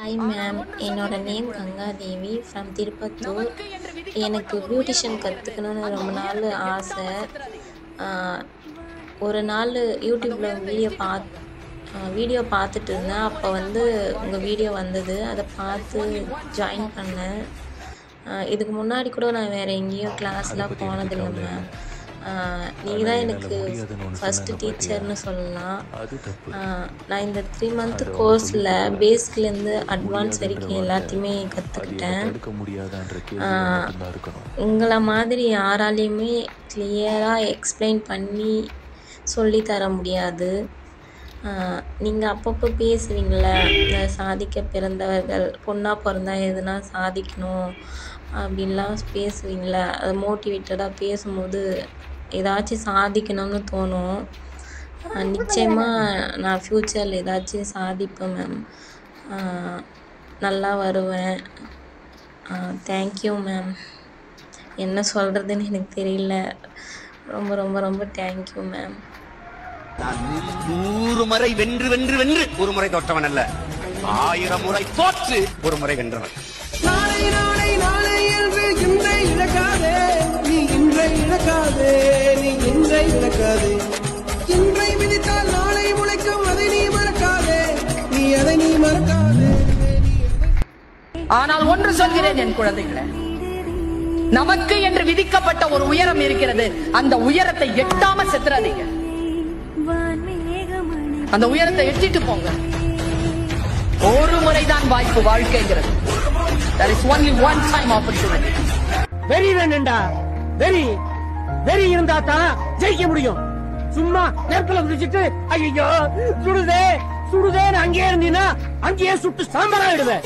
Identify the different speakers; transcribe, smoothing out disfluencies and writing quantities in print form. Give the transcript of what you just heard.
Speaker 1: Hi ma'am, என்னோட name Ganga Devi from Tirupattur. எனக்கு beautician கற்றுக்கணுன்னு ரொம்ப நாள் ஆசை. ஒரு நாள் யூடியூப்பில் வீடியோ பார்த்துட்டு இருந்தேன். அப்போ உங்கள் வீடியோ வந்தது, அதை பார்த்து ஜாயின் பண்ணேன். இதுக்கு முன்னாடி கூட நான் வேறு எங்கேயும் கிளாஸ்லாம் போனதில்லை மேம். நீங்கள் தான் எனக்கு ஃபஸ்ட்டு டீச்சர்னு சொல்லலாம். நான் இந்த 3 மந்த் கோர்ஸில் பேஸ்க்லேருந்து அட்வான்ஸ் வரைக்கும் எல்லாத்தையுமே கற்றுக்கிட்டேன். உங்களை மாதிரி யாராலையுமே கிளியராக எக்ஸ்பிளைன் பண்ணி சொல்லித்தர முடியாது. நீங்கள் அப்பப்போ பேசுவீங்களே, இந்த சாதிக்க பிறந்தவர்கள் பொண்ணாக பிறந்தா எதுனா சாதிக்கணும் அப்படின்லாம் பேசுவீங்களே, அது மோட்டிவேட்டடாக பேசும்போது ஏதாச்சும் சாதிக்கணும்னு தோணும். நிச்சயமாக நான் ஃப்யூச்சரில் ஏதாச்சும் சாதிப்பேன் மேம். நல்லா வருவேன். Thank you ma'am. என்ன சொல்கிறதுன்னு எனக்கு தெரியல. ரொம்ப ரொம்ப ரொம்ப தேங்க்யூ மேம்.
Speaker 2: நான் 100 முறை வென்று வென்று வென்று ஒரு முறை தோற்றவன் அல்ல, 1000 முறை தோற்று ஒரு முறை வென்றவன்.
Speaker 3: நாளை நாளை நாளை என்று இன்றை இழக்காதே, நீ இன்றை இழக்காதே, நீ இன்றை இழக்காதே. இன்றை விதித்தால் நாளை முளைக்கும், அதை நீ மறக்காதே, நீ அதை நீ மறக்காதே.
Speaker 4: ஆனால் ஒன்று சொல்கிறேன் என் குழந்தைகளே, நமக்கு என்று விதிக்கப்பட்ட ஒரு உயரம் இருக்கிறது. அந்த உயரத்தை எட்டாம செத்துறாதீங்க. அந்த உயரத்தை எட்டிட்டு போங்க. ஒரு முறைதான் வாய்ப்பு வாழ்க்கைங்கிறது. There is only one time opportunity.
Speaker 5: வெறி வேணும்டா, வெறி வெறி இருந்தா தான் ஜெயிக்க முடியும். சும்மா நெருப்புல குதிச்சிட்டு ஐயோ சுடுதே சுடுதேன்னு அங்கேயே இருந்தீங்கன்னா அங்கேயே சுட்டு சாம்பலாயிடுவேன்.